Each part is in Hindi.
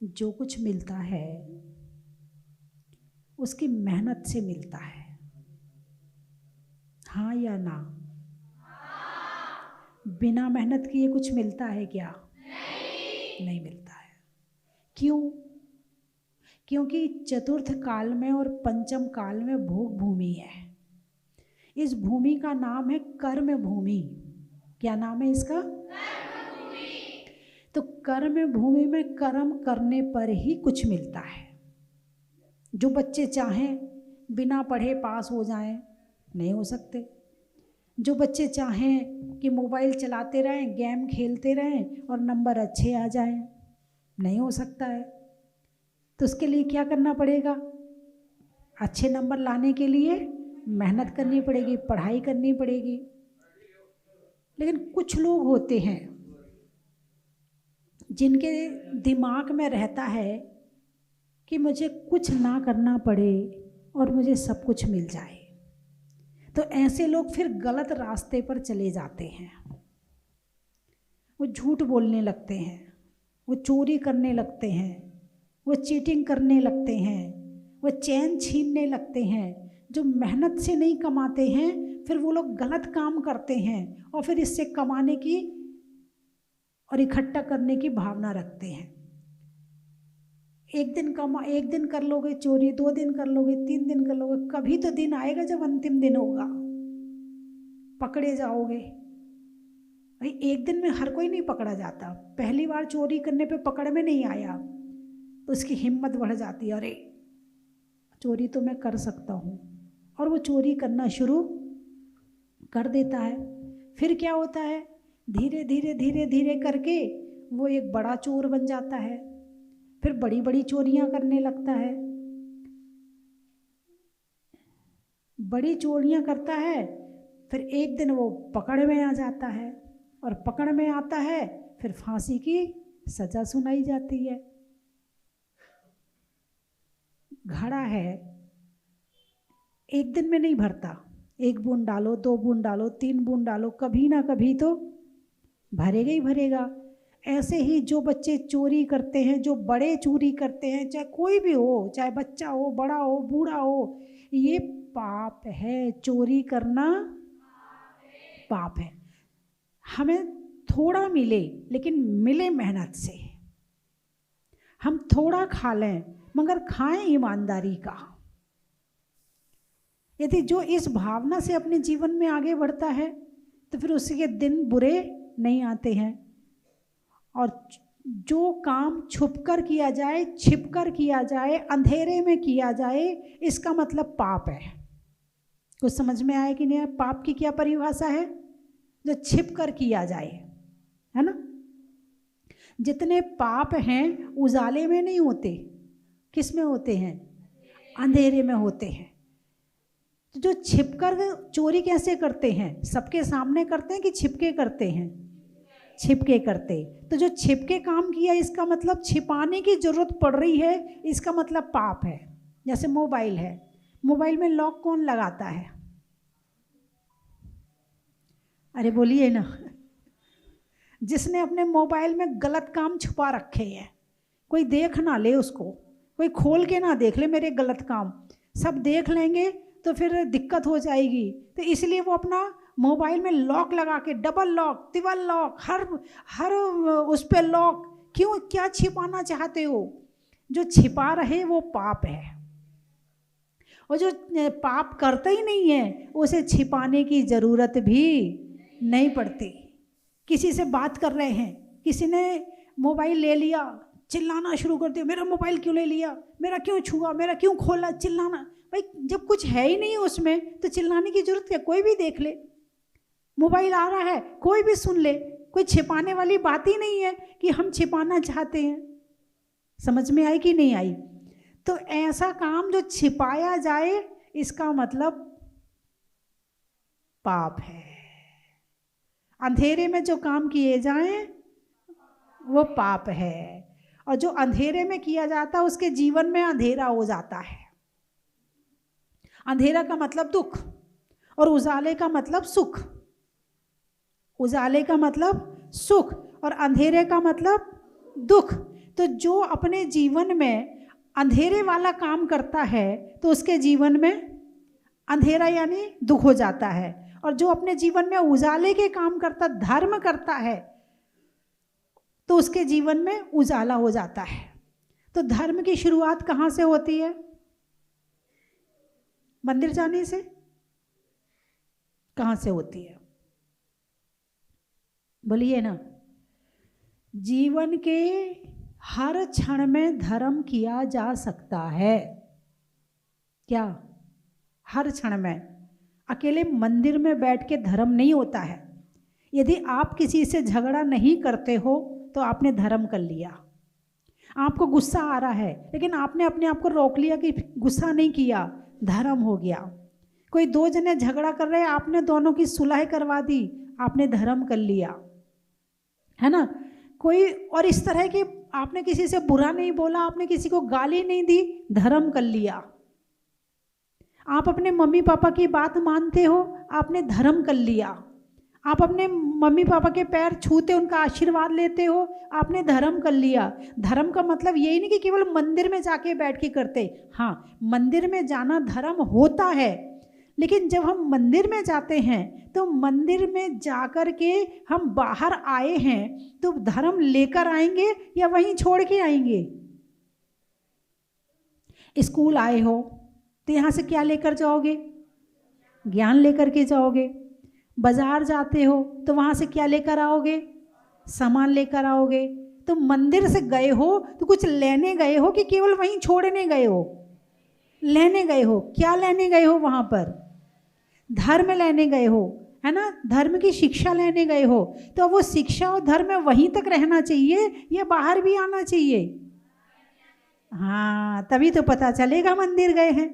जो कुछ मिलता है उसकी मेहनत से मिलता है, हाँ या ना? बिना मेहनत किए कुछ मिलता है क्या? नहीं मिलता है। क्यों? क्योंकि चतुर्थ काल में और पंचम काल में भोग भूमि है। इस भूमि का नाम है कर्म भूमि। क्या नाम है इसका? तो कर्म भूमि में कर्म करने पर ही कुछ मिलता है। जो बच्चे चाहें बिना पढ़े पास हो जाएं, नहीं हो सकते। जो बच्चे चाहें कि मोबाइल चलाते रहें, गेम खेलते रहें और नंबर अच्छे आ जाएं, नहीं हो सकता है। तो उसके लिए क्या करना पड़ेगा? अच्छे नंबर लाने के लिए मेहनत करनी पड़ेगी, पढ़ाई करनी पड़ेगी। लेकिन कुछ लोग होते हैं जिनके दिमाग में रहता है कि मुझे कुछ ना करना पड़े और मुझे सब कुछ मिल जाए। तो ऐसे लोग फिर गलत रास्ते पर चले जाते हैं। वो झूठ बोलने लगते हैं, वो चोरी करने लगते हैं, वो चीटिंग करने लगते हैं, वो चैन छीनने लगते हैं। जो मेहनत से नहीं कमाते हैं फिर वो लोग गलत काम करते हैं और फिर इससे कमाने की और इकट्ठा करने की भावना रखते हैं। एक दिन कर लोगे चोरी, 2 दिन कर लोगे, 3 दिन कर लोगे, कभी तो दिन आएगा जब अंतिम दिन होगा, पकड़े जाओगे। भाई एक दिन में हर कोई नहीं पकड़ा जाता। पहली बार चोरी करने पे पकड़ में नहीं आया तो उसकी हिम्मत बढ़ जाती है, अरे चोरी तो मैं कर सकता हूँ, और वो चोरी करना शुरू कर देता है। फिर क्या होता है? धीरे धीरे धीरे धीरे करके वो एक बड़ा चोर बन जाता है, फिर बड़ी बड़ी चोरियां करने लगता है। बड़ी चोरियां करता है, फिर एक दिन वो पकड़ में आ जाता है, और पकड़ में आता है फिर फांसी की सजा सुनाई जाती है। घड़ा है, एक दिन में नहीं भरता। 1 बूंद डालो, 2 बूंद डालो, 3 बूंद डालो, कभी ना कभी तो भरेगा ही भरेगा। ऐसे ही जो बच्चे चोरी करते हैं, जो बड़े चोरी करते हैं, चाहे कोई भी हो, चाहे बच्चा हो, बड़ा हो, बूढ़ा हो, ये पाप है। चोरी करना पाप है। हमें थोड़ा मिले लेकिन मिले मेहनत से। हम थोड़ा खा लें मगर खाएं ईमानदारी का। यदि जो इस भावना से अपने जीवन में आगे बढ़ता है तो फिर उसके दिन बुरे नहीं आते हैं। और जो काम छुपकर किया जाए, छिपकर किया जाए, अंधेरे में किया जाए, इसका मतलब पाप है। कुछ समझ में आया कि नहीं? पाप की क्या परिभाषा है? जो छिपकर किया जाए, है ना। जितने पाप हैं उजाले में नहीं होते, किस में होते हैं? अंधेरे में होते हैं। तो जो छिपकर चोरी कैसे करते हैं? सबके सामने करते हैं कि छिपके करते हैं? छिपके करते। तो जो छिपके काम किया इसका मतलब छिपाने की जरूरत पड़ रही है, इसका मतलब पाप है। जैसे मोबाइल है, मोबाइल में लॉक कौन लगाता है? अरे बोलिए ना। जिसने अपने मोबाइल में गलत काम छुपा रखे हैं, कोई देख ना ले उसको, कोई खोल के ना देख ले मेरे गलत काम, सब देख लेंगे तो फिर दिक्कत हो जाएगी। तो इसलिए वो अपना मोबाइल में लॉक लगा के, डबल लॉक, ट्रिपल लॉक, हर उस पर लॉक। क्यों? क्या छिपाना चाहते हो? जो छिपा रहे वो पाप है, और जो पाप करता ही नहीं है उसे छिपाने की जरूरत भी नहीं पड़ती। किसी से बात कर रहे हैं, किसी ने मोबाइल ले लिया, चिल्लाना शुरू कर दिया, मेरा मोबाइल क्यों ले लिया, मेरा क्यों छुआ, मेरा क्यों खोला, चिल्लाना। भाई जब कुछ है ही नहीं उसमें तो चिल्लाने की जरूरत क्या? कोई भी देख ले, मोबाइल आ रहा है, कोई भी सुन ले, कोई छिपाने वाली बात ही नहीं है कि हम छिपाना चाहते हैं। समझ में आई कि नहीं आई? तो ऐसा काम जो छिपाया जाए इसका मतलब पाप है। अंधेरे में जो काम किए जाएं वो पाप है, और जो अंधेरे में किया जाता है उसके जीवन में अंधेरा हो जाता है। अंधेरा का मतलब दुख, और उजाले का मतलब सुख। उजाले का मतलब सुख और अंधेरे का मतलब दुख। तो जो अपने जीवन में अंधेरे वाला काम करता है तो उसके जीवन में अंधेरा यानी दुख हो जाता है, और जो अपने जीवन में उजाले के काम करता, धर्म करता है, तो उसके जीवन में उजाला हो जाता है। तो धर्म की शुरुआत कहाँ से होती है? मंदिर जाने से? कहाँ से होती है? बोलिए ना। जीवन के हर क्षण में धर्म किया जा सकता है। क्या? हर क्षण में। अकेले मंदिर में बैठ के धर्म नहीं होता है। यदि आप किसी से झगड़ा नहीं करते हो तो आपने धर्म कर लिया। आपको गुस्सा आ रहा है लेकिन आपने अपने आप को रोक लिया कि गुस्सा नहीं किया, धर्म हो गया। कोई दो जने झगड़ा कर रहे हैं, आपने दोनों की सुलह करवा दी, आपने धर्म कर लिया, है ना। कोई और इस तरह की, आपने किसी से बुरा नहीं बोला, आपने किसी को गाली नहीं दी, धर्म कर लिया। आप अपने मम्मी पापा की बात मानते हो, आपने धर्म कर लिया। आप अपने मम्मी पापा के पैर छूते, उनका आशीर्वाद लेते हो, आपने धर्म कर लिया। धर्म का मतलब यही नहीं कि केवल मंदिर में जाके बैठ के करते। हाँ, मंदिर में जाना धर्म होता है, लेकिन जब हम मंदिर में जाते हैं तो मंदिर में जाकर के हम बाहर आए हैं तो धर्म लेकर आएंगे या वहीं छोड़ के आएंगे? स्कूल आए हो तो यहाँ से क्या लेकर जाओगे? ज्ञान लेकर के जाओगे। बाजार जाते हो तो वहाँ से क्या लेकर आओगे? सामान लेकर आओगे। तो मंदिर से गए हो तो कुछ लेने गए हो कि केवल वहीं छोड़ने गए हो? लेने गए हो। क्या लेने गए हो वहाँ पर? धर्म लेने गए हो, है ना। धर्म की शिक्षा लेने गए हो। तो वो शिक्षा और धर्म वहीं तक रहना चाहिए या बाहर भी आना चाहिए? हाँ, तभी तो पता चलेगा मंदिर गए हैं,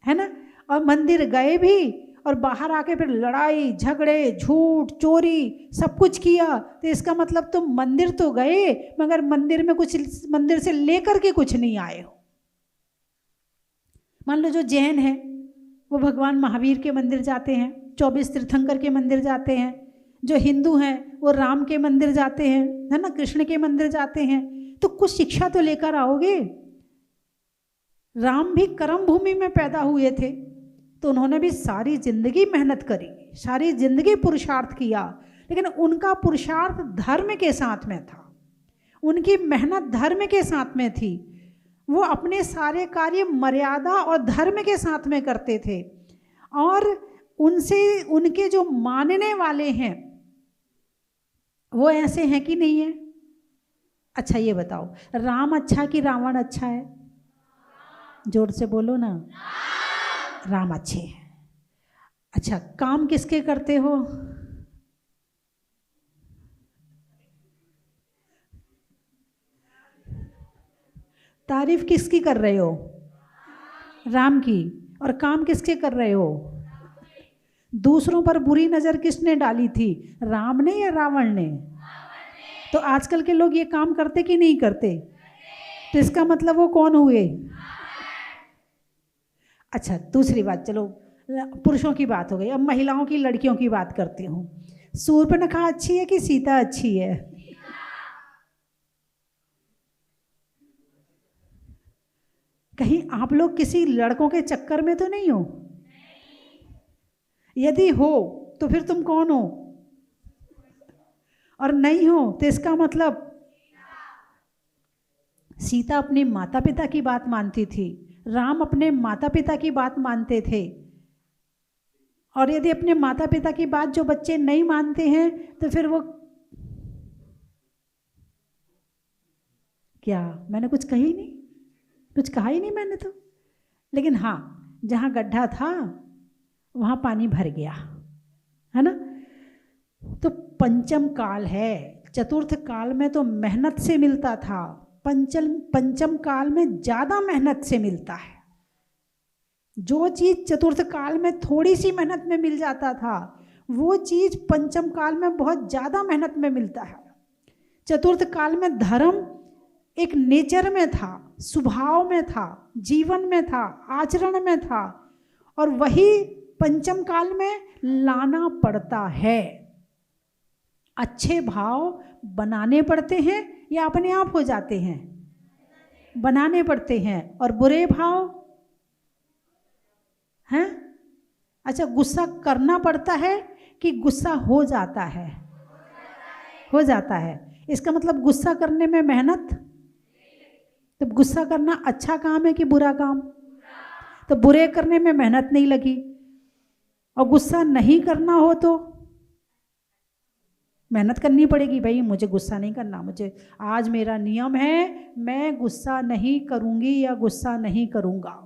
है ना। और मंदिर गए भी और बाहर आके फिर लड़ाई झगड़े झूठ चोरी सब कुछ किया, तो इसका मतलब तुम मंदिर तो गए मगर मंदिर में कुछ, मंदिर से लेकर के कुछ नहीं आए हो। मान लो जो जैन है वो भगवान महावीर के मंदिर जाते हैं, 24 तीर्थंकर के मंदिर जाते हैं। जो हिंदू हैं वो राम के मंदिर जाते हैं, है ना, कृष्ण के मंदिर जाते हैं। तो कुछ शिक्षा तो लेकर आओगे। राम भी कर्म भूमि में पैदा हुए थे, तो उन्होंने भी सारी जिंदगी मेहनत करी, सारी जिंदगी पुरुषार्थ किया, लेकिन उनका पुरुषार्थ धर्म के साथ में था, उनकी मेहनत धर्म के साथ में थी। वो अपने सारे कार्य मर्यादा और धर्म के साथ में करते थे। और उनसे, उनके जो मानने वाले हैं वो ऐसे हैं कि नहीं है? अच्छा ये बताओ, राम अच्छा कि रावण अच्छा है? जोर से बोलो ना। राम अच्छे हैं। अच्छा, काम किसके करते हो? तारीफ किसकी कर रहे हो? राम की। और काम किसके कर रहे हो? दूसरों पर बुरी नज़र किसने डाली थी? राम ने या रावण ने? तो आजकल के लोग ये काम करते कि नहीं करते? तो इसका मतलब वो कौन हुए? अच्छा, दूसरी बात, चलो पुरुषों की बात हो गई, अब महिलाओं की, लड़कियों की बात करती हूँ। शूर्पणखा अच्छी है कि सीता अच्छी है? कहीं आप लोग किसी लड़कों के चक्कर में तो नहीं हो? यदि हो तो फिर तुम कौन हो? और नहीं हो तो इसका मतलब सीता अपने माता पिता की बात मानती थी, राम अपने माता पिता की बात मानते थे। और यदि अपने माता पिता की बात जो बच्चे नहीं मानते हैं तो फिर वो क्या, मैंने कुछ कही नहीं, कुछ कहा ही नहीं मैंने तो। लेकिन हाँ, जहाँ गड्ढा था वहाँ पानी भर गया, है ना। तो पंचम काल है, चतुर्थ काल में तो मेहनत से मिलता था, पंचम काल में ज़्यादा मेहनत से मिलता है। जो चीज़ चतुर्थ काल में थोड़ी सी मेहनत में मिल जाता था, वो चीज़ पंचम काल में बहुत ज़्यादा मेहनत में मिलता है। चतुर्थ काल में धर्म एक नेचर में था, स्वभाव में था, जीवन में था, आचरण में था, और वही पंचम काल में लाना पड़ता है। अच्छे भाव बनाने पड़ते हैं या अपने आप हो जाते हैं? बनाने पड़ते हैं। और बुरे भाव हैं? अच्छा, गुस्सा करना पड़ता है कि गुस्सा हो जाता है? हो जाता है। इसका मतलब गुस्सा करने में मेहनत, तो गुस्सा करना अच्छा काम है कि बुरा काम? तो बुरे करने में मेहनत नहीं लगी, और गुस्सा नहीं करना हो तो मेहनत करनी पड़ेगी। भाई मुझे गुस्सा नहीं करना, मुझे आज मेरा नियम है मैं गुस्सा नहीं करूँगी या गुस्सा नहीं करूँगा।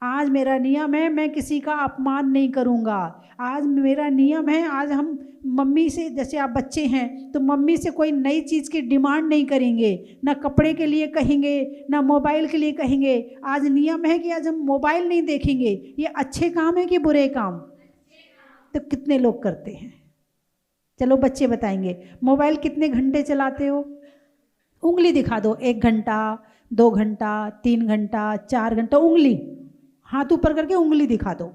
आज मेरा नियम है मैं किसी का अपमान नहीं करूँगा। आज मेरा नियम है, आज हम मम्मी से, जैसे आप बच्चे हैं तो मम्मी से कोई नई चीज़ की डिमांड नहीं करेंगे, ना कपड़े के लिए कहेंगे ना मोबाइल के लिए कहेंगे। आज नियम है कि आज हम मोबाइल नहीं देखेंगे। ये अच्छे काम है कि बुरे काम? तो कितने लोग करते हैं? चलो बच्चे बताएंगे, मोबाइल कितने घंटे चलाते हो? उंगली दिखा दो, 1 घंटा, 2 घंटा, 3 घंटा, 4 घंटा। उंगली, हाथ ऊपर करके उंगली दिखा दो।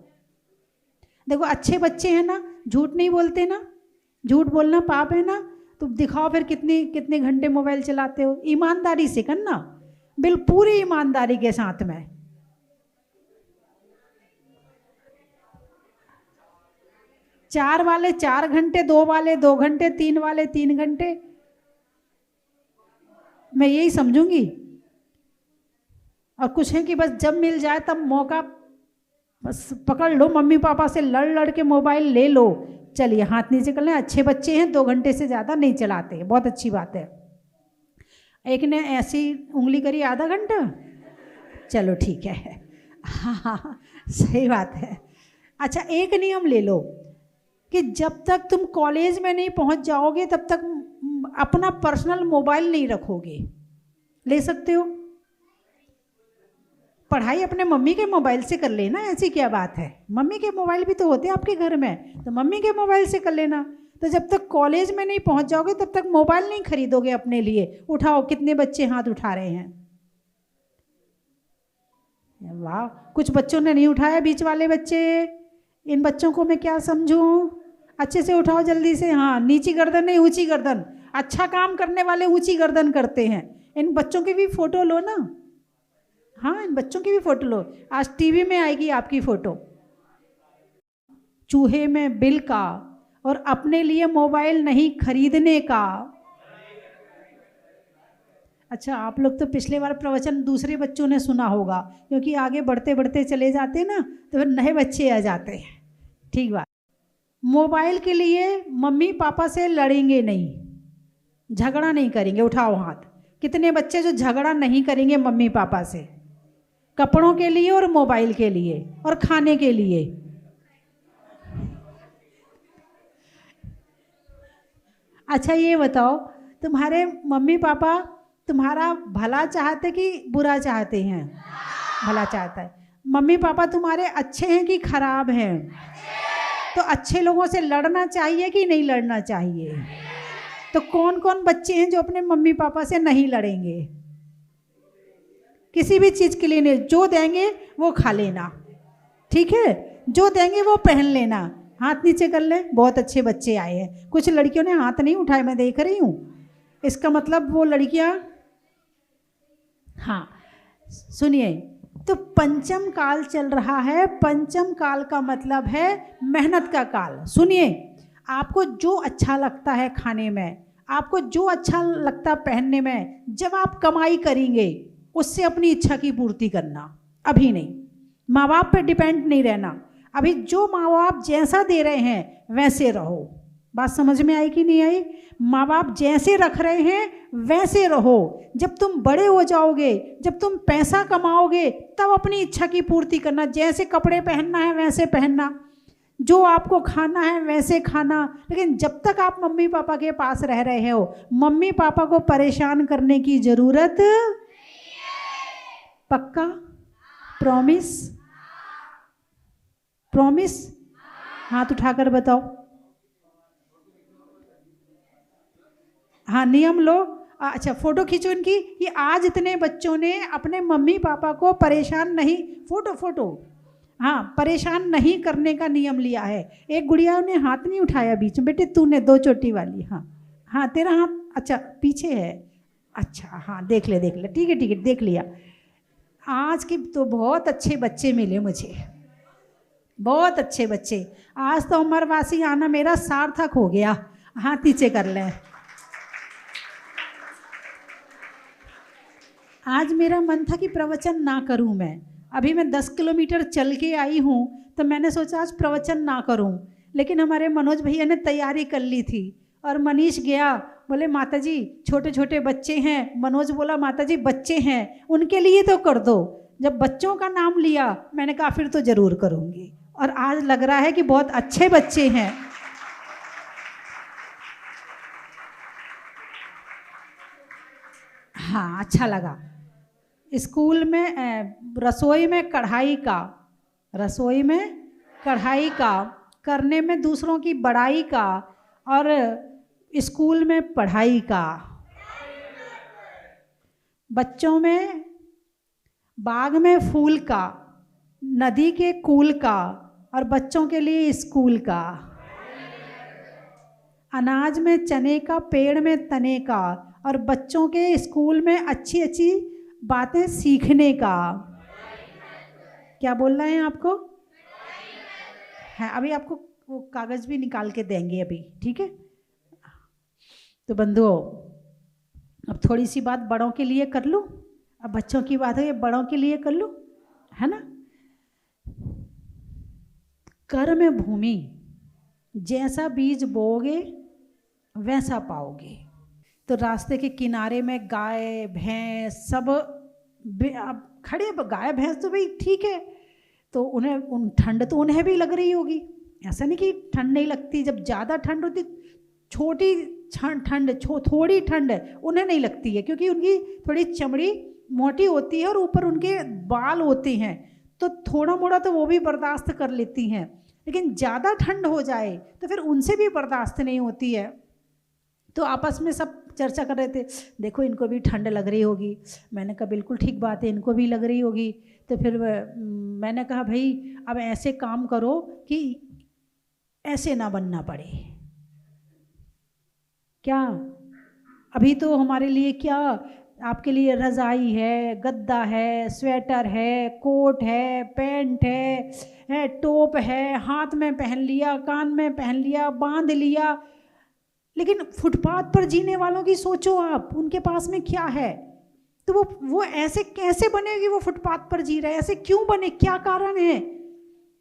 देखो अच्छे बच्चे हैं ना, झूठ नहीं बोलते ना, झूठ बोलना पाप है ना, तो दिखाओ फिर कितने कितने घंटे मोबाइल चलाते हो। ईमानदारी से करना, पूरी ईमानदारी के साथ में। चार वाले 4 घंटे, 2 वाले 2 घंटे, 3 वाले 3 घंटे, मैं यही समझूंगी। और कुछ है कि बस जब मिल जाए तब मौका बस पकड़ लो, मम्मी पापा से लड़ लड़ के मोबाइल ले लो। चलिए हाथ नीचे कर लें, अच्छे बच्चे हैं, 2 घंटे से ज़्यादा नहीं चलाते, बहुत अच्छी बात है। एक ने ऐसी उंगली करी आधा घंटा, चलो ठीक है, हाँ सही बात है। अच्छा, एक नियम ले लो कि जब तक तुम कॉलेज में नहीं पहुंच जाओगे तब तक अपना पर्सनल मोबाइल नहीं रखोगे। ले सकते हो, पढ़ाई अपने मम्मी के मोबाइल से कर लेना, ऐसी क्या बात है? मम्मी के मोबाइल भी तो होते हैं आपके घर में, तो मम्मी के मोबाइल से कर लेना। तो जब तक कॉलेज में नहीं पहुंच जाओगे तब तक मोबाइल नहीं खरीदोगे अपने लिए। उठाओ, कितने बच्चे हाथ उठा रहे हैं? वाह, कुछ बच्चों ने नहीं उठाया, बीच वाले बच्चे। इन बच्चों को मैं क्या समझूं? अच्छे से उठाओ जल्दी से। हाँ, नीची गर्दन नहीं, ऊंची गर्दन। अच्छा काम करने वाले ऊंची गर्दन करते हैं। इन बच्चों की भी फोटो लो ना। हाँ, इन बच्चों की भी फोटो लो, आज टीवी में आएगी आपकी फोटो। चूहे में बिल का और अपने लिए मोबाइल नहीं खरीदने का। अच्छा, आप लोग तो पिछले बार प्रवचन दूसरे बच्चों ने सुना होगा, क्योंकि आगे बढ़ते बढ़ते चले जाते हैं ना, तो फिर नए बच्चे आ जाते हैं। ठीक बात। मोबाइल के लिए मम्मी पापा से लड़ेंगे नहीं, झगड़ा नहीं करेंगे। उठाओ हाथ, कितने बच्चे जो झगड़ा नहीं करेंगे मम्मी पापा से, कपड़ों के लिए और मोबाइल के लिए और खाने के लिए। अच्छा ये बताओ, तुम्हारे मम्मी पापा तुम्हारा भला चाहते कि बुरा चाहते हैं? भला चाहता है। मम्मी पापा तुम्हारे अच्छे हैं कि खराब हैं? तो अच्छे लोगों से लड़ना चाहिए कि नहीं लड़ना चाहिए? तो कौन कौन बच्चे हैं जो अपने मम्मी पापा से नहीं लड़ेंगे? किसी भी चीज़ के लिए नहीं, जो देंगे वो खा लेना, ठीक है, जो देंगे वो पहन लेना। हाथ नीचे कर ले, बहुत अच्छे बच्चे आए हैं। कुछ लड़कियों ने हाथ नहीं उठाए, मैं देख रही हूँ, इसका मतलब वो लड़कियाँ। हाँ सुनिए, तो पंचम काल चल रहा है। पंचम काल का मतलब है मेहनत का काल। सुनिए, आपको जो अच्छा लगता है खाने में, आपको जो अच्छा लगता है पहनने में, जब आप कमाई करेंगे उससे अपनी इच्छा की पूर्ति करना। अभी नहीं, माँ बाप पे डिपेंड नहीं रहना। अभी जो माँ बाप जैसा दे रहे हैं वैसे रहो। बात समझ में आई कि नहीं आई? माँ बाप जैसे रख रहे हैं वैसे रहो। जब तुम बड़े हो जाओगे, जब तुम पैसा कमाओगे, तब अपनी इच्छा की पूर्ति करना। जैसे कपड़े पहनना है वैसे पहनना, जो आपको खाना है वैसे खाना। लेकिन जब तक आप मम्मी पापा के पास रह रहे हो, मम्मी पापा को परेशान करने की जरूरत पक्का? प्रॉमिस? प्रॉमिस? हाथ उठाकर बताओ। हाँ, नियम लो। अच्छा, फोटो खींचो इनकी कि आज इतने बच्चों ने अपने मम्मी पापा को परेशान नहीं, फोटो हाँ, परेशान नहीं करने का नियम लिया है। एक गुड़िया ने हाथ नहीं उठाया बीच में, बेटे तूने 2 चोटी वाली। हाँ हाँ तेरा हाथ अच्छा पीछे है, अच्छा हाँ देख ले ठीक है देख लिया। आज की तो बहुत अच्छे बच्चे मिले मुझे, बहुत अच्छे बच्चे। आज तो अमरवासी आना मेरा सार्थक हो गया। हाथ नीचे कर लें। आज मेरा मन था कि प्रवचन ना करूं मैं, अभी मैं 10 किलोमीटर चल के आई हूं, तो मैंने सोचा आज प्रवचन ना करूं, लेकिन हमारे मनोज भैया ने तैयारी कर ली थी और मनीष गया, बोले माता जी छोटे छोटे बच्चे हैं। मनोज बोला माता जी बच्चे हैं उनके लिए तो कर दो। जब बच्चों का नाम लिया मैंने कहा फिर तो जरूर करूंगी, और आज लग रहा है कि बहुत अच्छे बच्चे हैं। हाँ अच्छा लगा। स्कूल में रसोई में कढ़ाई का करने में दूसरों की बड़ाई का, और स्कूल में पढ़ाई का, बच्चों में बाग में फूल का, नदी के कूल का, और बच्चों के लिए स्कूल का, अनाज में चने का, पेड़ में तने का, और बच्चों के स्कूल में अच्छी अच्छी बातें सीखने का। क्या बोल रहे हैं आपको? है अभी आपको वो कागज भी निकाल के देंगे अभी, ठीक है। तो बंधुओं अब थोड़ी सी बात बड़ों के लिए कर लूं, अब बच्चों की बात है, बड़ों के लिए कर लूं, है ना। कर्म भूमि, जैसा बीज बोओगे वैसा पाओगे। तो रास्ते के किनारे में गाय भैंस सब अब खड़े, गाय भैंस तो भाई ठीक है, तो उन्हें ठंड तो उन्हें भी लग रही होगी, ऐसा नहीं कि ठंड नहीं लगती। जब ज़्यादा ठंड होती, छोटी ठंड थोड़ी ठंड उन्हें नहीं लगती है, क्योंकि उनकी थोड़ी चमड़ी मोटी होती है और ऊपर उनके बाल होते हैं, तो थोड़ा मोड़ा तो वो भी बर्दाश्त कर लेती हैं। लेकिन ज़्यादा ठंड हो जाए तो फिर उनसे भी बर्दाश्त नहीं होती है। तो आपस में सब चर्चा कर रहे थे, देखो इनको भी ठंड लग रही होगी। मैंने कहा बिल्कुल ठीक बात है, इनको भी लग रही होगी। तो फिर मैंने कहा भाई अब ऐसे काम करो कि ऐसे ना बनना पड़े। क्या अभी तो हमारे लिए क्या, आपके लिए रज़ाई है, गद्दा है, स्वेटर है, कोट है, पैंट है, टोप है, हाथ में पहन लिया, कान में पहन लिया, बांध लिया। लेकिन फुटपाथ पर जीने वालों की सोचो आप, उनके पास में क्या है। तो वो ऐसे कैसे बनेगी, वो फुटपाथ पर जी रहे, ऐसे क्यों बने, क्या कारण है।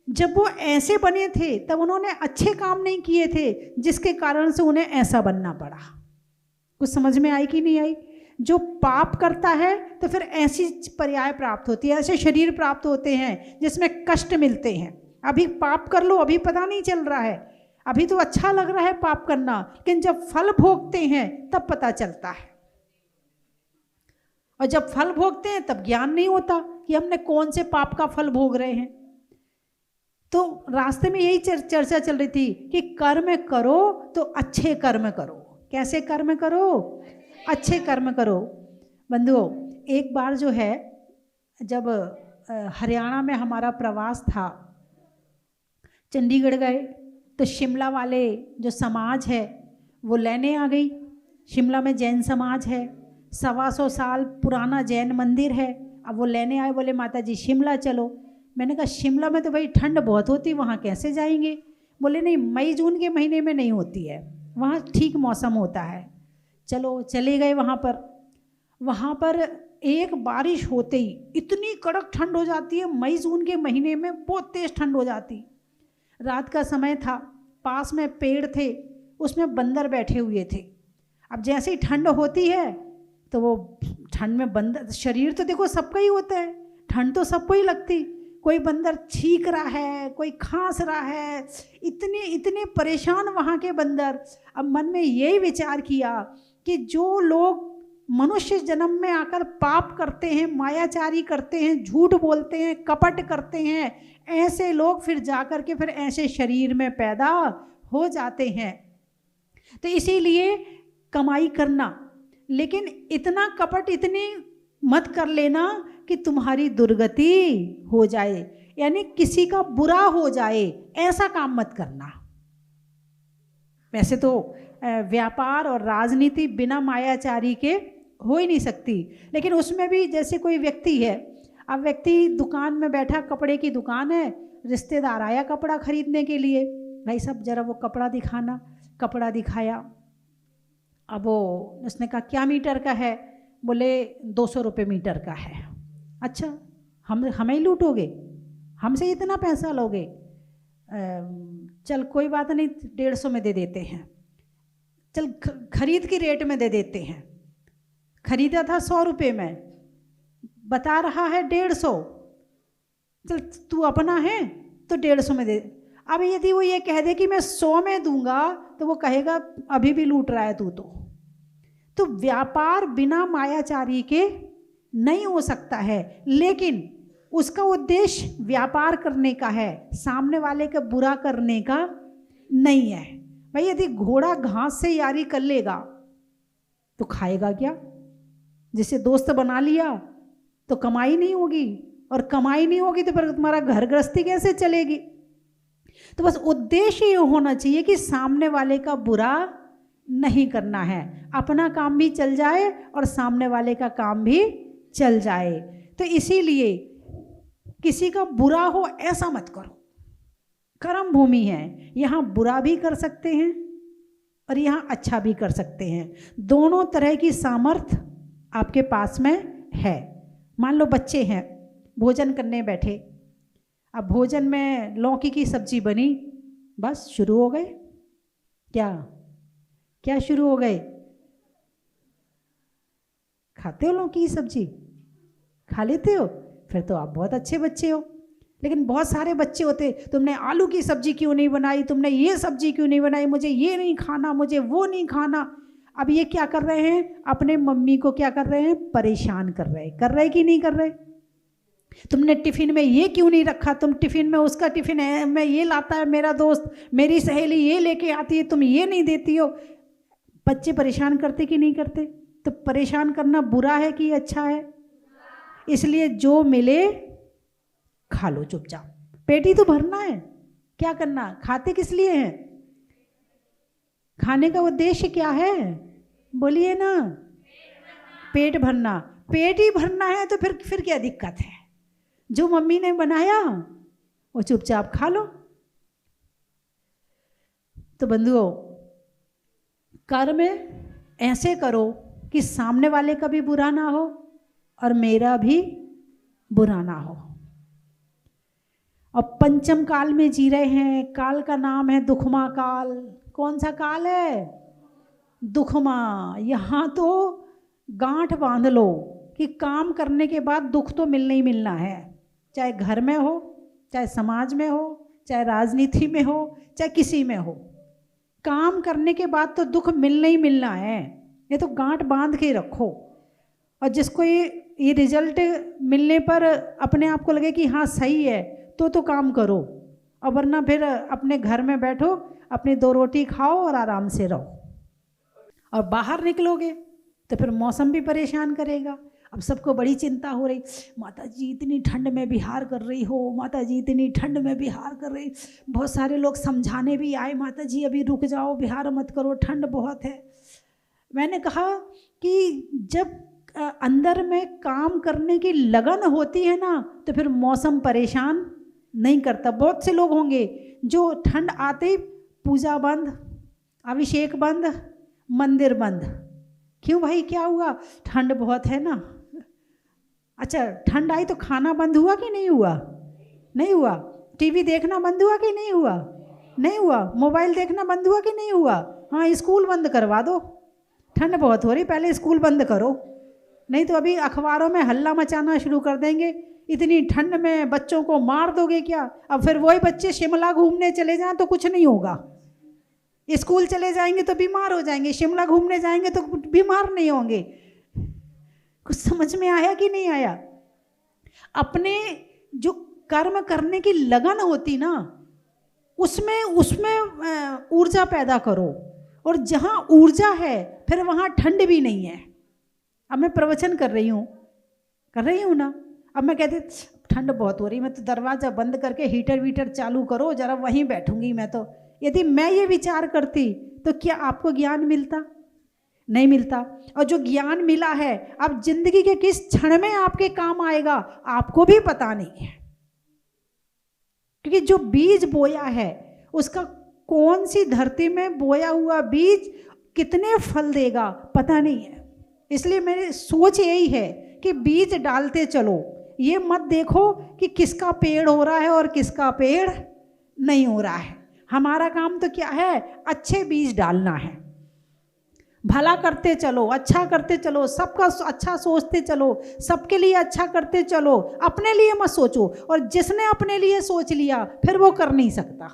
जब वो ऐसे बने थे तब उन्होंने अच्छे काम नहीं किए थे, जिसके कारण से उन्हें ऐसा बनना पड़ा। कुछ समझ में आई कि नहीं आई। जो पाप करता है तो फिर ऐसी पर्याय प्राप्त होती है, ऐसे शरीर प्राप्त होते हैं जिसमें कष्ट मिलते हैं। अभी पाप कर लो, अभी पता नहीं चल रहा है, अभी तो अच्छा लग रहा है पाप करना, लेकिन जब फल भोगते हैं तब पता चलता है। और जब फल भोगते हैं तब ज्ञान नहीं होता कि हमने कौन से पाप का फल भोग रहे हैं। तो रास्ते में यही चर्चा चल रही थी कि कर्म करो तो अच्छे कर्म करो। कैसे कर्म करो? अच्छे कर्म करो। बंधुओं एक बार जो है, जब हरियाणा में हमारा प्रवास था, चंडीगढ़ गए, तो शिमला वाले जो समाज है वो लेने आ गई। शिमला में जैन समाज है, 125 साल पुराना जैन मंदिर है। अब वो लेने आए, बोले माता जी शिमला चलो। मैंने कहा शिमला में तो भाई ठंड बहुत होती, वहाँ कैसे जाएंगे। बोले नहीं, मई जून के महीने में नहीं होती है, वहाँ ठीक मौसम होता है। चलो चले गए वहाँ पर एक बारिश होते ही इतनी कड़क ठंड हो जाती है, मई जून के महीने में बहुत तेज़ ठंड हो जाती। रात का समय था, पास में पेड़ थे, उसमें बंदर बैठे हुए थे। अब जैसे ही ठंड होती है तो वो ठंड में बंदर, शरीर तो देखो सबका ही होता है, ठंड तो सबको ही लगती। कोई बंदर छींक रहा है, कोई खांस रहा है, इतने परेशान वहाँ के बंदर। अब मन में यही विचार किया कि जो लोग मनुष्य जन्म में आकर पाप करते हैं, मायाचारी करते हैं, झूठ बोलते हैं, कपट करते हैं, ऐसे लोग फिर जाकर के फिर ऐसे शरीर में पैदा हो जाते हैं। तो इसीलिए कमाई करना, लेकिन इतना कपट इतनी मत कर लेना कि तुम्हारी दुर्गति हो जाए, यानी किसी का बुरा हो जाए, ऐसा काम मत करना। वैसे तो व्यापार और राजनीति बिना मायाचारी के हो ही नहीं सकती, लेकिन उसमें भी जैसे कोई व्यक्ति है, अब व्यक्ति दुकान में बैठा, कपड़े की दुकान है, रिश्तेदार आया कपड़ा खरीदने के लिए, भाई साहब जरा वो कपड़ा दिखाना, कपड़ा दिखाया। अब वो उसने कहा क्या मीटर का है? बोले 200 रुपये मीटर का है। अच्छा, हमें ही लूटोगे, हमसे इतना पैसा लोगे? चल कोई बात नहीं, 150 में दे देते हैं, चल खरीद की रेट में दे देते हैं। खरीदा था 100 रुपये में, बता रहा है 150, चल तू अपना है तो 150 में दे। अब यदि वो ये कह दे कि मैं 100 में दूंगा तो वो कहेगा अभी भी लूट रहा है तू। तो व्यापार बिना मायाचारी के नहीं हो सकता है, लेकिन उसका उद्देश्य व्यापार करने का है, सामने वाले का बुरा करने का नहीं है। भाई यदि घोड़ा घास से यारी कर लेगा तो खाएगा क्या? जिसे दोस्त बना लिया तो कमाई नहीं होगी, और कमाई नहीं होगी तो फिर तुम्हारा घर गृहस्थी कैसे चलेगी? तो बस उद्देश्य ये होना चाहिए कि सामने वाले का बुरा नहीं करना है, अपना काम भी चल जाए और सामने वाले का काम भी चल जाए। तो इसीलिए किसी का बुरा हो ऐसा मत करो। कर्म भूमि है, यहाँ बुरा भी कर सकते हैं और यहाँ अच्छा भी कर सकते हैं, दोनों तरह की सामर्थ्य आपके पास में है। मान लो बच्चे हैं, भोजन करने बैठे, अब भोजन में लौकी की सब्जी बनी, बस शुरू हो गए। क्या शुरू हो गए? खाते हो लौकी की सब्जी? खा लेते हो? फिर तो आप बहुत अच्छे बच्चे हो। लेकिन बहुत सारे बच्चे होते, तुमने आलू की सब्जी क्यों नहीं बनाई, तुमने ये सब्जी क्यों नहीं बनाई, मुझे ये नहीं खाना, मुझे वो नहीं खाना। अब ये क्या कर रहे हैं? अपने मम्मी को क्या कर रहे हैं? परेशान कर रहे कि नहीं कर रहे? तुमने टिफिन में ये क्यों नहीं रखा, तुम टिफिन में, उसका टिफिन है में ये लाता है मेरा दोस्त, मेरी सहेली ये लेके आती है, तुम ये नहीं देती हो। बच्चे परेशान करते कि नहीं करते? तो परेशान करना बुरा है कि अच्छा है? इसलिए जो मिले खा लो चुपचाप, पेट ही तो भरना है। क्या करना? खाते किस लिए हैं? खाने का उद्देश्य क्या है? बोलिए ना। पेट भरना। पेट ही भरना है तो फिर क्या दिक्कत है? जो मम्मी ने बनाया वो चुपचाप खा लो। तो बंधुओं, कर्म ऐसे करो कि सामने वाले का भी बुरा ना हो और मेरा भी बुरा ना हो। अब पंचम काल में जी रहे हैं, काल का नाम है दुखमा काल। कौन सा काल है? दुखमा। यहाँ तो गांठ बांध लो कि काम करने के बाद दुख तो मिलना ही मिलना है, चाहे घर में हो, चाहे समाज में हो, चाहे राजनीति में हो, चाहे किसी में हो। काम करने के बाद तो दुख मिलना ही मिलना है, ये तो गांठ बांध के रखो। और जिसको ये रिजल्ट मिलने पर अपने आप को लगे कि हाँ सही है तो काम करो, और वरना फिर अपने घर में बैठो, अपनी 2 रोटी खाओ और आराम से रहो। और बाहर निकलोगे तो फिर मौसम भी परेशान करेगा। अब सबको बड़ी चिंता हो रही, माता जी इतनी ठंड में बिहार कर रही हो, माता जी इतनी ठंड में बिहार कर रही। बहुत सारे लोग समझाने भी आए, माता जी अभी रुक जाओ, बिहार मत करो, ठंड बहुत है। मैंने कहा कि जब अंदर में काम करने की लगन होती है ना, तो फिर मौसम परेशान नहीं करता। बहुत से लोग होंगे जो ठंड आते ही पूजा बंद, अभिषेक बंद, मंदिर बंद। क्यों भाई, क्या हुआ? ठंड बहुत है ना। अच्छा, ठंड आई तो खाना बंद हुआ कि नहीं हुआ? नहीं हुआ। टीवी देखना बंद हुआ कि नहीं हुआ? नहीं हुआ। मोबाइल देखना बंद हुआ कि नहीं हुआ? हाँ, स्कूल बंद करवा दो, ठंड बहुत हो रही, पहले स्कूल बंद करो, नहीं तो अभी अखबारों में हल्ला मचाना शुरू कर देंगे, इतनी ठंड में बच्चों को मार दोगे क्या। अब फिर वही बच्चे शिमला घूमने चले जाएं तो कुछ नहीं होगा, स्कूल चले जाएंगे तो बीमार हो जाएंगे, शिमला घूमने जाएंगे तो बीमार नहीं होंगे। कुछ समझ में आया कि नहीं आया? अपने जो कर्म करने की लगन होती ना, उसमें ऊर्जा पैदा करो, और जहाँ ऊर्जा है फिर वहाँ ठंड भी नहीं है। अब मैं प्रवचन कर रही हूँ ना, अब मैं कहती ठंड बहुत हो रही, मैं तो दरवाज़ा बंद करके हीटर वीटर चालू करो, जरा वहीं बैठूंगी मैं तो। यदि मैं ये विचार करती तो क्या आपको ज्ञान मिलता? नहीं मिलता। और जो ज्ञान मिला है अब जिंदगी के किस क्षण में आपके काम आएगा आपको भी पता नहीं है, क्योंकि जो बीज बोया है उसका कौन सी धरती में बोया हुआ बीज कितने फल देगा पता नहीं है। इसलिए मेरी सोच यही है कि बीज डालते चलो, ये मत देखो कि किसका पेड़ हो रहा है और किसका पेड़ नहीं हो रहा है। हमारा काम तो क्या है, अच्छे बीज डालना है, भला करते चलो, अच्छा करते चलो, सबका अच्छा सोचते चलो, सबके लिए अच्छा करते चलो, अपने लिए मत सोचो। और जिसने अपने लिए सोच लिया फिर वो कर नहीं सकता।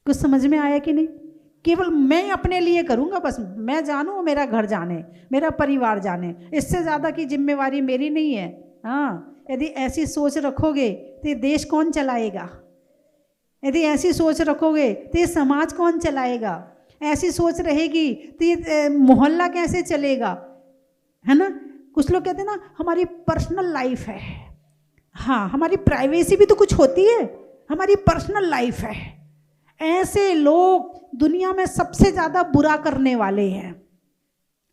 कुछ समझ में आया कि नहीं? केवल मैं अपने लिए करूँगा, बस मैं जानूँ, मेरा घर जाने, मेरा परिवार जाने, इससे ज़्यादा की जिम्मेवारी मेरी नहीं है। हाँ, यदि ऐसी सोच रखोगे तो ये देश कौन चलाएगा? यदि ऐसी सोच रखोगे तो ये समाज कौन चलाएगा? ऐसी सोच रहेगी तो ये मोहल्ला कैसे चलेगा? है ना? कुछ लोग कहते हैं ना हमारी पर्सनल लाइफ है। हाँ, हमारी प्राइवेसी भी तो कुछ होती है, हमारी पर्सनल लाइफ है। ऐसे लोग दुनिया में सबसे ज़्यादा बुरा करने वाले हैं।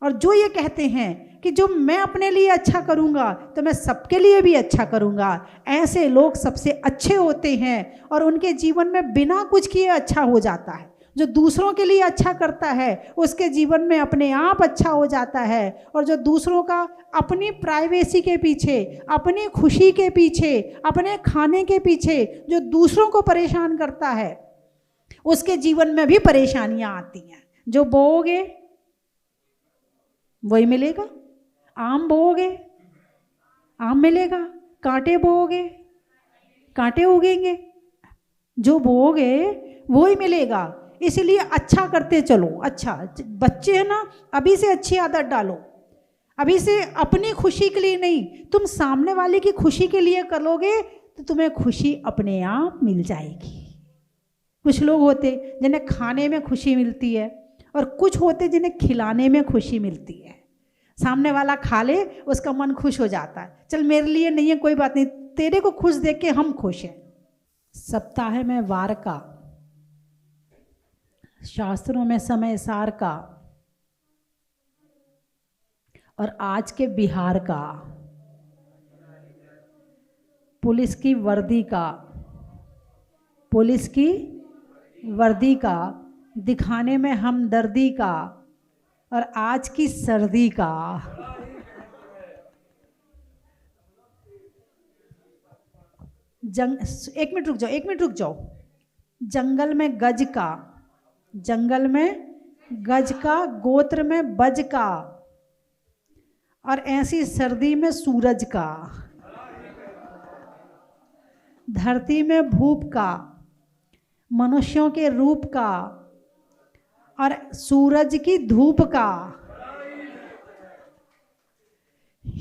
और जो ये कहते हैं कि जो मैं अपने लिए अच्छा करूँगा तो मैं सबके लिए भी अच्छा करूँगा, ऐसे लोग सबसे अच्छे होते हैं और उनके जीवन में बिना कुछ किए अच्छा हो जाता है। जो दूसरों के लिए अच्छा करता है उसके जीवन में अपने आप अच्छा हो जाता है। और जो दूसरों का अपनी प्राइवेसी के पीछे, अपनी खुशी के पीछे, अपने खाने के पीछे जो दूसरों को परेशान करता है उसके जीवन में भी परेशानियां आती हैं। जो बोओगे वही मिलेगा। आम बोओगे आम मिलेगा, कांटे बोओगे कांटे उगेंगे। जो बोओगे वो ही मिलेगा। इसलिए अच्छा करते चलो। अच्छा बच्चे हैं ना, अभी से अच्छी आदत डालो, अभी से अपनी खुशी के लिए नहीं, तुम सामने वाले की खुशी के लिए करोगे तो तुम्हें खुशी अपने आप मिल जाएगी। कुछ लोग होते जिन्हें खाने में खुशी मिलती है और कुछ होते जिन्हें खिलाने में खुशी मिलती है। सामने वाला खा ले उसका मन खुश हो जाता है, चल मेरे लिए नहीं है कोई बात नहीं, तेरे को खुश देख के हम खुश हैं। सप्ताह में वार का, शास्त्रों में समय सार का और आज के बिहार का, पुलिस की वर्दी का, पुलिस की वर्दी का, दिखाने में हमदर्दी का और आज की सर्दी का। एक मिनट रुक जाओ, एक मिनट रुक जाओ। जंगल में गज का, जंगल में गज का, गोत्र में बज का और ऐसी सर्दी में सूरज का, धरती में भूप का, मनुष्यों के रूप का और सूरज की धूप का,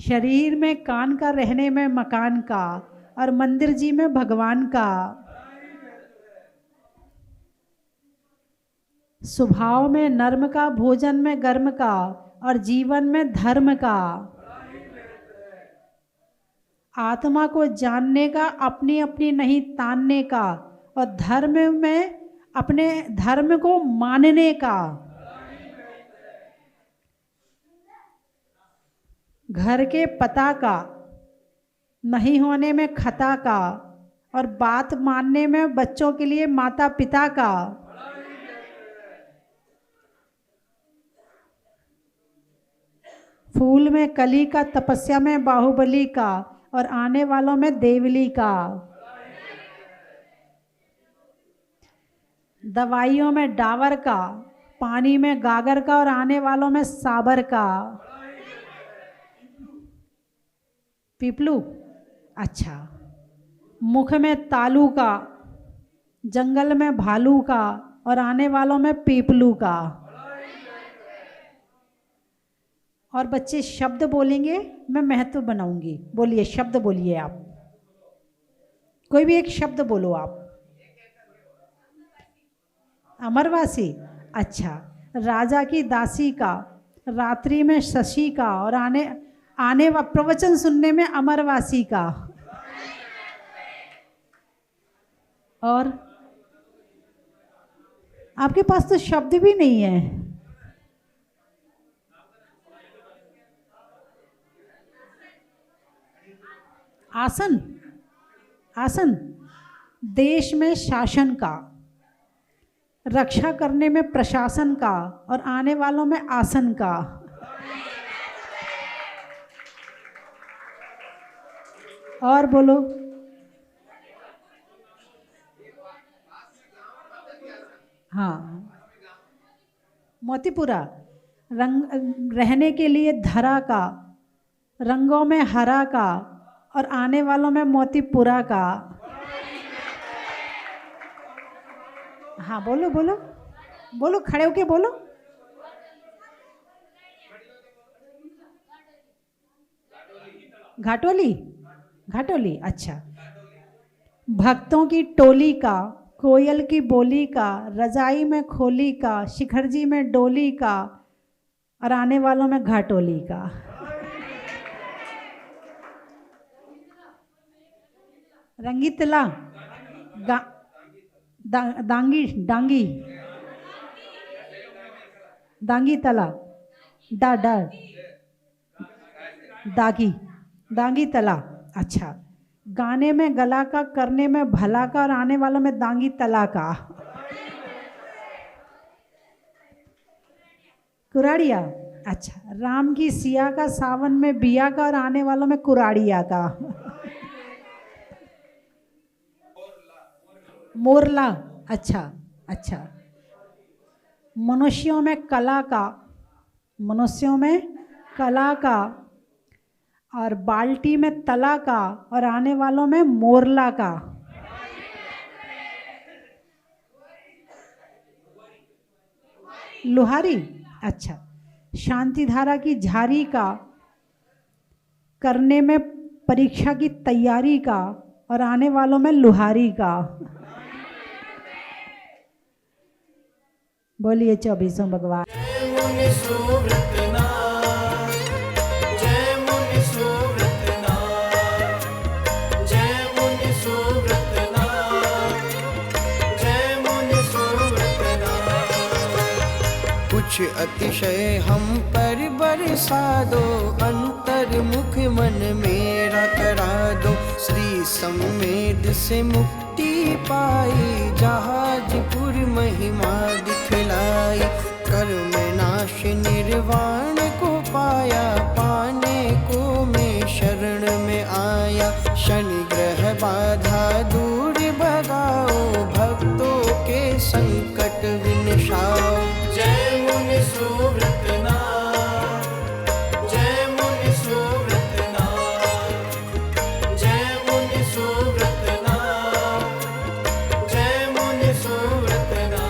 शरीर में कान का, रहने में मकान का और मंदिर जी में भगवान का, स्वभाव में नर्म का, भोजन में गर्म का और जीवन में धर्म का, आत्मा को जानने का, अपनी अपनी नहीं तानने का और धर्म में अपने धर्म को मानने का, घर के पता का, नहीं होने में खता का और बात मानने में बच्चों के लिए माता पिता का, फूल में कली का, तपस्या में बाहुबली का और आने वालों में देवली का, दवाइयों में डावर का, पानी में गागर का और आने वालों में साबर का। पीपलू, अच्छा। मुख में तालू का, जंगल में भालू का और आने वालों में पीपलू का। और बच्चे शब्द बोलेंगे, मैं महत्व बनाऊंगी। बोलिए, शब्द बोलिए आप, कोई भी एक शब्द बोलो आप। अमरवासी, अच्छा। राजा की दासी का, रात्रि में शशि का और आने प्रवचन सुनने में अमरवासी का। और आपके पास तो शब्द भी नहीं है। आसन, आसन देश में शासन का, रक्षा करने में प्रशासन का, और आने वालों में आसन का। और बोलो। हाँ, मोतीपुरा रंग रहने के लिए धरा का, रंगों में हरा का, और आने वालों में मोतीपुरा का। हाँ बोलो बोलो बोलो, खड़े होके बोलो। घाटोली, घाटोली, अच्छा। भक्तों की टोली का, कोयल की बोली का, रजाई में खोली का, शिखर जी में डोली का, और आने वालों में घाटोली का। रंगीतला, दांगी, डांगी, दांगी तला, डा डा दागी, दांगी तला, अच्छा। गाने में गला का, करने में भला का, और आने वालों में दांगी तला का। कुराड़िया, अच्छा। राम की सिया का, सावन में बिया का, और आने वालों में कुराड़िया का। मोरला, अच्छा अच्छा। मनुष्यों में कला का, मनुष्यों में कला का, और बाल्टी में तला का, और आने वालों में मोरला का। लुहारी, अच्छा। शांति धारा की झारी का, करने में परीक्षा की तैयारी का, और आने वालों में लुहारी का। बोलिए 24 भगवान। कुछ अतिशय हम पर बरसा दो, अंतर्मुख मन मेरा करा दो। श्री समेध से मुक्ति पाई, जहाजपुर महिमा दिखलाई। कर्म नाश निर्वाण को पाया, पाने को मैं शरण में आया। शनि ग्रह बाधा दूर भगाओ, भक्तों के संकट विनाशाओ। जय मुनि सुव्रतनाथ, जय मुनि सुव्रतनाथ, जय मुनि सुव्रतनाथ, जय मुनि सुव्रतनाथ।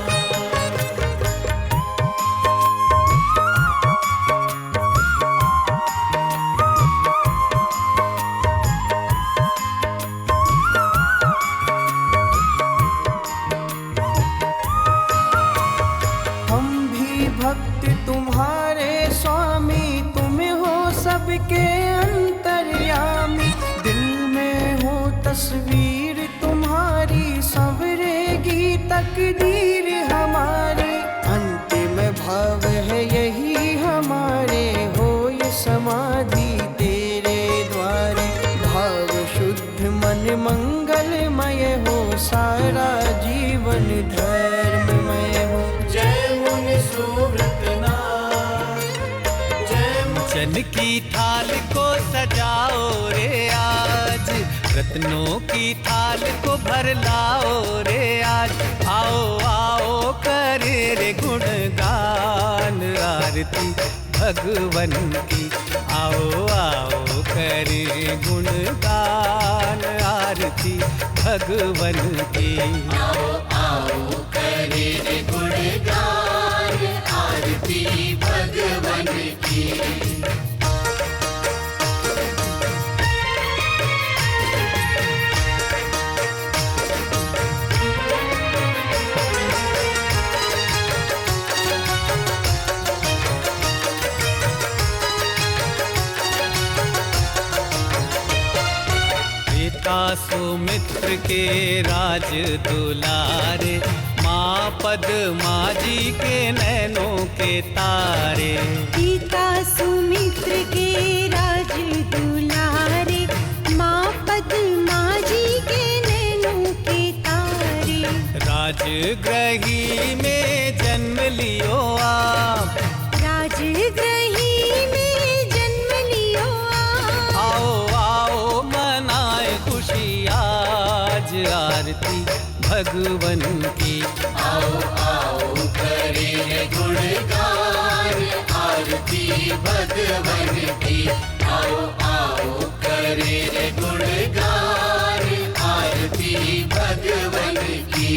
भक्त तुम्हारे स्वामी, तुम हो सबके अंतर्यामी। दिल में हो तस्वीर तुम्हारी, संवरेगी तकदीर हमारी। अंतिम भाव है यही हमारे, हो ये समाधि तेरे द्वारे। भाव शुद्ध मन मंगलमय हो, सारा जीवन धर्ममय हो। जय मुनि सुव्रतनाथ, जय जन की थाल को सजाओ रे आज, रत्नों की थाल को भर लाओ रे आज। आओ आओ करे रे गुणगान, आरती भगवन की। आओ आओ करे गुणगान, आरती भगवन की। आओ आओ करे रे गुणगान, आरती भगवन की। पिता सुमित्र के राज दुलारे, माँ पद्मा जी के नैनों के तारे, पिता सुमित्र के राज दुलारे, माँ पद्मा जी के नैनों के तारे। राजगृही में जन्म लियो आप, राजगृही में जन्म लियो आप। आओ आओ मनाए खुशी आज आरती भगवन की। आओ आओ करें गुणगान आरती भगवन की। आओ आओ करें गुणगान आरती भगवन की।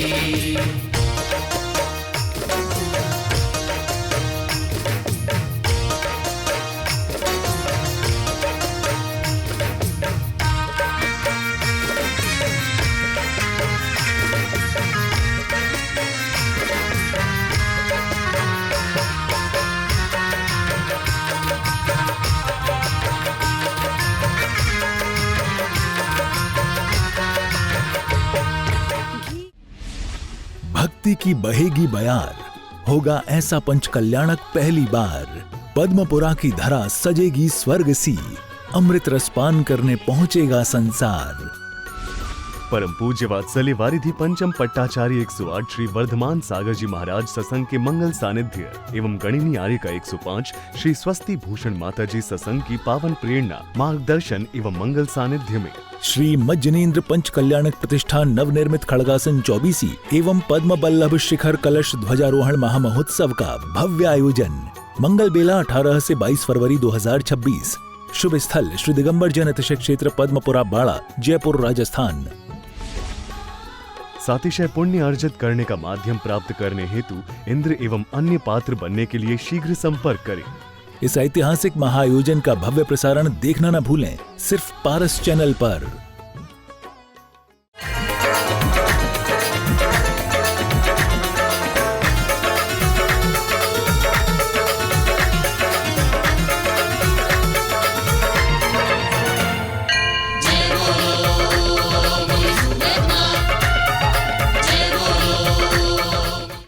भक्ति की बहेगी बयार, होगा ऐसा पंचकल्याणक पहली बार। पद्मपुरा की धरा सजेगी स्वर्ग सी, अमृत रसपान करने पहुंचेगा संसार। परम पूज्य वात्सल्य वारिधि पंचम पट्टाचार्य 108 श्री वर्धमान सागर जी महाराज सत्संग के मंगल सानिध्य एवं गणिनी आर्य का 105 श्री स्वस्ति भूषण माता जी सत्संग की पावन प्रेरणा, मार्गदर्शन एवं मंगल सानिध्य में श्री मज्जनेन्द्र पंच कल्याणक प्रतिष्ठान नवनिर्मित खड़गासन 24 एवं पद्म बल्लभ शिखर कलश ध्वजारोहण महामहोत्सव का भव्य आयोजन। मंगल बेला 18 से 22 फरवरी 2026। शुभ स्थल श्री दिगंबर जैन अतिशय क्षेत्र पद्मपुरा बाड़ा, जयपुर, राजस्थान। सातिशय पुण्य अर्जित करने का माध्यम प्राप्त करने हेतु इंद्र एवं अन्य पात्र बनने के लिए शीघ्र संपर्क करें। इस ऐतिहासिक महाआयोजन का भव्य प्रसारण देखना न भूलें, सिर्फ पारस चैनल पर।